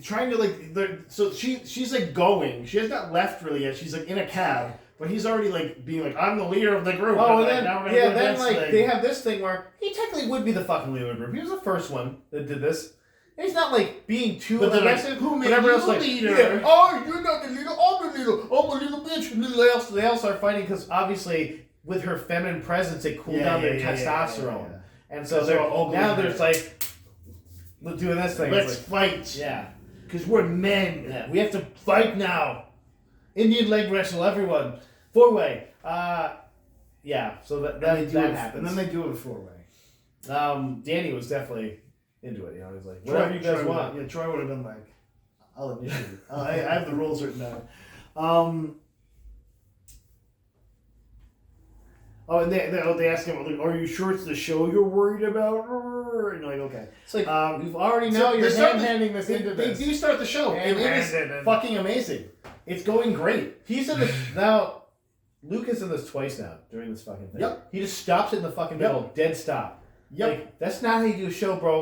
trying to like. So she's like going. She has not left really yet. She's like in a cab, but he's already like being like, I'm the leader of the group. Oh, and then now we're gonna then like they have this thing where he technically would be the fucking leader of the group. He was the first one that did this. And he's not like being too aggressive. Like, who made you the leader? Yeah, oh, you're not the leader. I'm the leader. I'm a little bitch. And then they all start fighting because obviously with her feminine presence, it cooled down their testosterone. Yeah. And so now there's like doing this thing. Let's fight. Yeah. Because we're men. Yeah. We have to fight now. Indian leg wrestle, everyone. 4-way. Yeah. So that happens. And then they do it 4-way. Danny was definitely into it. You know, he's like, whatever you guys want. Troy would have been like, I'll initiate it. I have the rules written down. Oh, and they ask him, like, are you sure it's the show you're worried about? And you're like, okay. It's like, we've already know you're handing this into this. They do start the show, and it is fucking amazing. It's going great. He's in this, now, Luke is in this twice now, during this fucking thing. Yep. He just stops it in the fucking middle, dead stop. Yep. Like, that's not how you do a show, bro.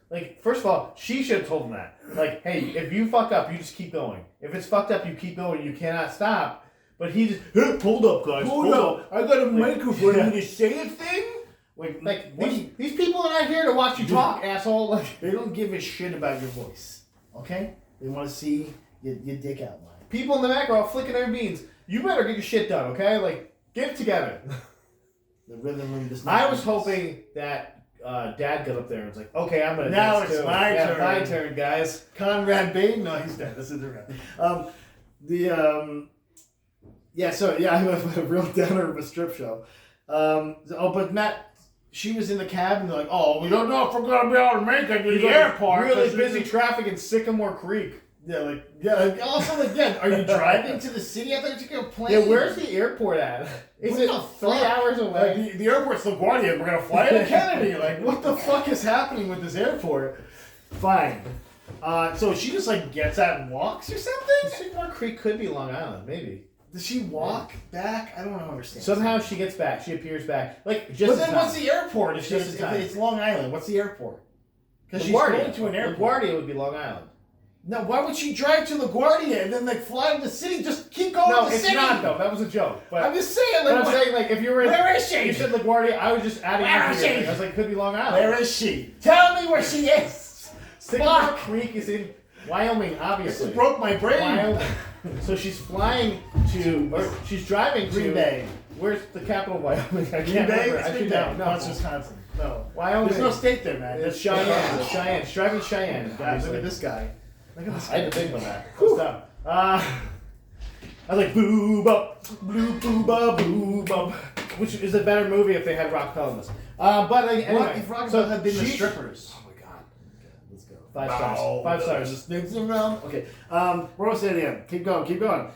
Like, first of all, she should have told him that. Like, hey, if you fuck up, you just keep going. If it's fucked up, you keep going. You cannot stop. But he just, hey, hold up, guys. Hold up. I got a microphone. You to say a thing? These people are not here to watch you talk, asshole. Like, they don't give a shit about your voice. Okay? They want to see your dick outline. People in the back are all flicking their beans. You better get your shit done, okay? Like, get it together. The rhythm room does not. I was hoping that Dad got up there and was like, okay, I'm going to now dance it's too. my turn. My turn, guys. Conrad Bain? No, he's dead. This is I have a real downer of a strip show. But Matt, she was in the cab and they're like, oh, we don't know if we're going to be able to make it to the airport. Really busy traffic in Sycamore Creek. Also, are you driving to the city? I thought you took a plane. Yeah, where's the airport at? Is it 3 hours away? The airport's LaGuardia. We're going to fly to Kennedy. Like, what the fuck is happening with this airport? Fine. So she just, gets out and walks or something? Sycamore Creek could be Long Island, maybe. Does she walk back? I don't understand. Somehow she gets back. She appears back. But then what's the airport? If it's Long Island, what's the airport? Because she's going to an airport. LaGuardia would be Long Island. No, why would she drive to LaGuardia and then fly to the city? Just keep going to the city. No, it's not though. That was a joke. But I'm just saying. If you were in, where is she? You said LaGuardia. I was just adding. Where is she? I was like, could be Long Island. Where is she? Tell me where she is. Sycamore Creek is in Wyoming, obviously. This broke my brain. Wyoming. So she's flying she's driving to Green Bay. Where's the capital of Wyoming? I Green Bay? It's Green Bay. No, it's Wisconsin. No. Wyoming. There's no state there, man. It's Cheyenne. Cheyenne. She's driving Cheyenne. Guys, look at this guy. I had to think on that. I was like, boob up, boob up, boob up. Which is a better movie if they had Rock Pelham. But anyway, what if Rock Pelham had been the strippers? Oh my god. Okay, let's go. 5 stars. 5 stars. Just mix around. Okay. We're almost at the end. Keep going.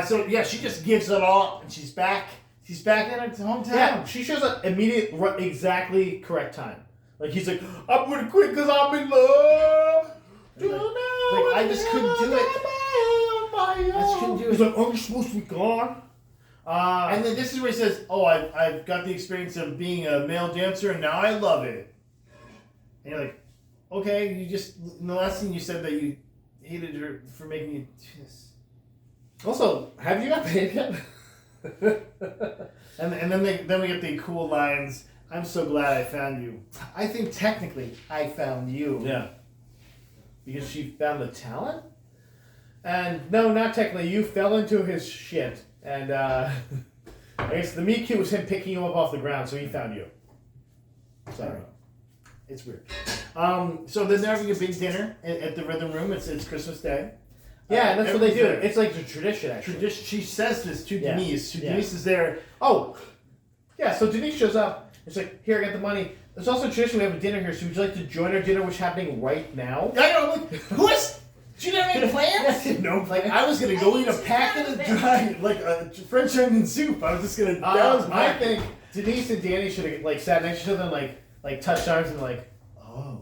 So yeah, she just gives it all, and she's back. She's back in her hometown. Yeah, she shows up exactly correct time. Like he's like, I'm gonna quit because I'm in love. I just couldn't do it. He's like, aren't you supposed to be gone? And then this is where he says, oh, I've got the experience of being a male dancer, and now I love it. And you're like, okay, in the last scene you said that you hated her for making you kiss. Also, have you got paid yet? and then we get the cool lines, I'm so glad I found you. I think technically I found you. Yeah. because she found the talent. And no, not technically. You fell into his shit, and I guess the meet cute was him picking you up off the ground, so he found you. Sorry, it's weird. So then they're having a big dinner at the Rhythm Room. It's Christmas Day. Yeah, and that's what they do. It's like the tradition, actually. Tradition. She says this to Denise. Denise is there. Oh, yeah. So Denise shows up. It's like, here, I got the money. There's also a tradition. We have a dinner here. So would you like to join our dinner, which is happening right now? I know. Like, who is? She didn't have any plans? No plans. Like, I was going to go eat a packet of dry, like a French onion soup. I was just going to... I think Denise and Danny should have, like, sat next to each other and, like touched arms and, like, oh.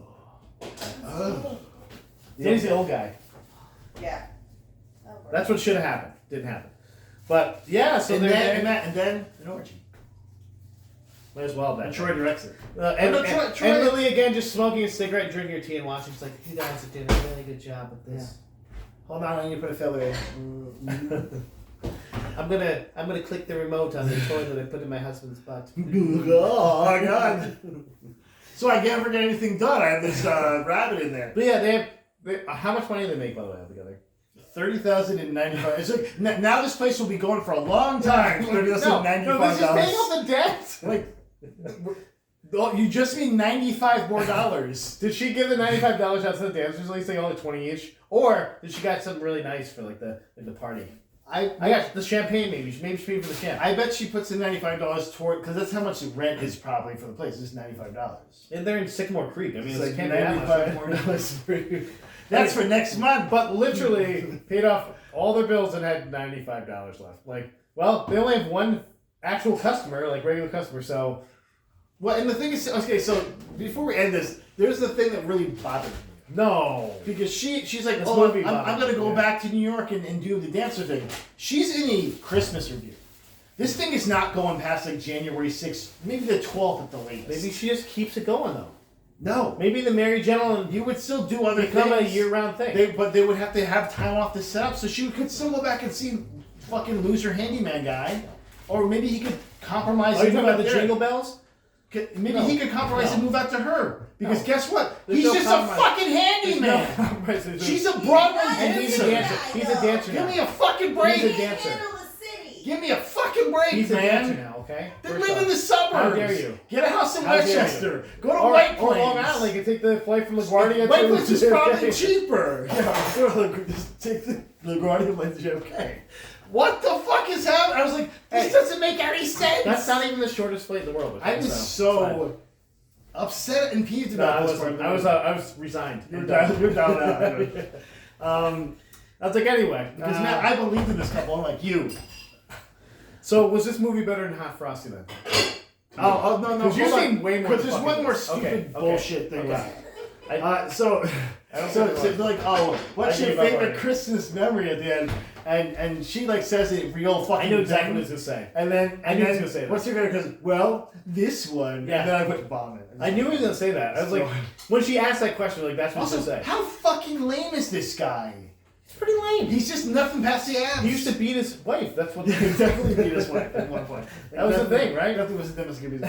Danny's the old guy. Yeah. That's what should have happened. Didn't happen. But, yeah, so and then an orgy. Might as well, then. And Troy directs it. And Lily, again, just smoking a cigarette and drinking her tea and watching. She's like, you guys are doing a really good job with this. Yeah. Hold on, I need to put a filler in. I'm gonna click the remote on the toy that I put in my husband's butt. Oh, my God. So I never get anything done. I have this rabbit in there. But yeah, they have how much money do they make, by the way, altogether? $30,095. It's like, now this place will be going for a long time. $30,095. No, this is paying off the debt. Like, you just made $95 more dollars. Did she give the $95 out to the dancers? At least they only 20 each, or did she got something really nice for like the party? I got the champagne. Maybe she paid for the champagne. I bet she puts the $95 toward, because that's how much the rent is probably for the place. It's $95. And they're in Sycamore Creek. I mean, it's like can't $95 more dollars for you. That's for next month. But literally paid off all their bills and had $95 left. Like, well, they only have one actual customer, like regular customer. So, well, and the thing is, okay, so before we end this, there's the thing that really bothered me. No, because she's like, oh, I'm gonna go back to New York and do the dancer thing. She's in a Christmas review. This thing is not going past like January 6th, maybe the 12th at the latest. Maybe she just keeps it going though. No. Maybe the Merry Gentleman, you would still do other become things. a year-round thing. But they would have to have time off to set up, so she could still go back and see fucking loser handyman guy, or maybe he could compromise. Are you talking about the Jingle Bells? Maybe he could compromise and move out to her. Because guess what? He's just a fucking handyman. She's a Broadway dancer. He's a dancer. He's a dancer now. Give me a fucking break. He's a dancer. Give me a fucking break, He's man. He's a dancer now, okay? They live in the suburbs. How dare you? Get a house in Westchester. Go to White Plains. Or Long Island. You can take the flight from LaGuardia White Plains is probably cheaper. Just take the LaGuardia flight to JFK. What the fuck is happening? I was like, this doesn't make any sense. That's not even the shortest flight in the world. I was so upset and peeved about this one. I was resigned. You're down now. I was like, anyway. Because man, I believed in this couple, unlike you. So was this movie better than Hot Frosty then? Oh no! Because you've seen way more. Because there's one more stupid bullshit thing. Okay. So like, oh, what's your favorite Christmas memory at the end? And she like says it real fucking. I knew exactly what he was gonna say. And then I knew he was gonna say that. What's your favorite Christmas? Well, this one. Yeah. And then I put vomit. I knew he was gonna say that. I was like, when she asked that question, like that's what also, he was gonna say. How fucking lame is this guy? He's pretty lame. He's just nothing past the abs. He used to beat his wife. That's what. He definitely beat his wife at one point. That was the thing, right? Nothing was gonna be.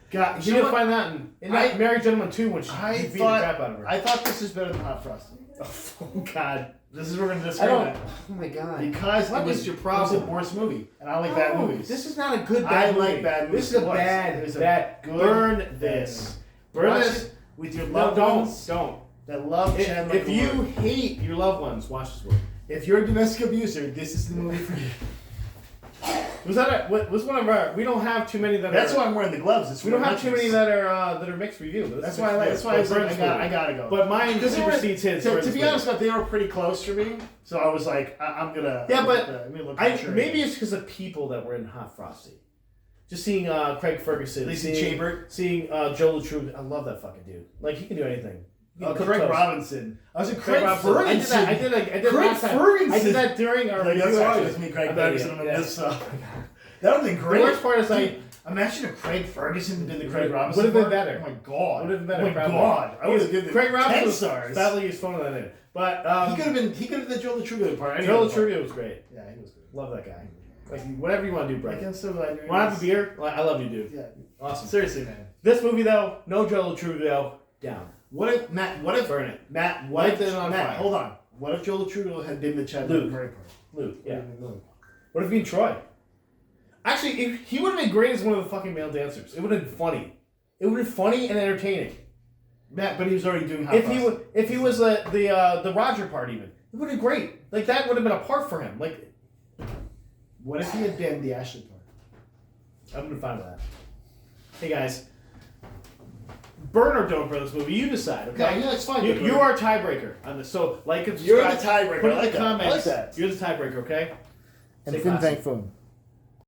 God, you didn't find that in Married Gentleman 2 when she beat the crap out of her. I thought this is better than Hot Frosty. Oh God, this is where we're gonna disagree. Oh my God, because what is your problem? It was a worse movie, and I like bad movies. This is not a good bad movie. I like bad movies. This is a bad. Burn this. Burn this with your loved ones. Don't. That love Chandler. If you hate your loved ones, watch this movie. If you're a domestic abuser, this is the movie for you. Was one of our? We don't have too many that. That's why I'm wearing the gloves. We don't have too many that are mixed review. That's why I gotta go. But mine supersedes his. To be honest, they were pretty close for me, so I was like, I'm gonna. Yeah, but maybe it's because of people that were in Hot Frosty. Just seeing Craig Ferguson, seeing Joe Latruba. I love that fucking dude. Like he can do anything. Craig Robinson. I was in Craig Ferguson. I did Craig Ferguson. I did that during our review. That's me, Craig Ferguson. That would have been great. The worst part is imagine if Craig Ferguson had been the Craig Robinson. Would have been better. Oh my God. Would have been better. Oh my God. I would have given Craig Robinson 10 stars. Sadly, his phone that in. But he could have been the Joe Latruba part. Joe Latruba was great. Yeah, he was good. Love that guy. Like whatever you want to do, Brett. I'm so glad you're. Want to have a beer? I love you, dude. Yeah. Awesome. Seriously, man. This movie though, no Joe Latruba, down. What if Matt? What if Burn it. Matt? What Light if it on Matt? fire. Hold on. What if Joel Trudeau had been the Chad Luke. Murray part? Luke, yeah. Luke. What if being Troy? Actually, he would have been great as one of the fucking male dancers. It would have been funny. It would have been funny and entertaining. Matt, but he was already doing. Hot If he was the Roger part even, it would have been great. Like that would have been a part for him. Like, what if he had been the Ashley part? I'm gonna find that. Hey guys, burn or don't burn this movie? You decide. Okay. Yeah, it's fine. You are tiebreaker on this. So like and You're subscribe. the tiebreaker. Put I in like the that. I comments. like that. You're the tiebreaker. Okay. And Stay Finn classy. Thankful.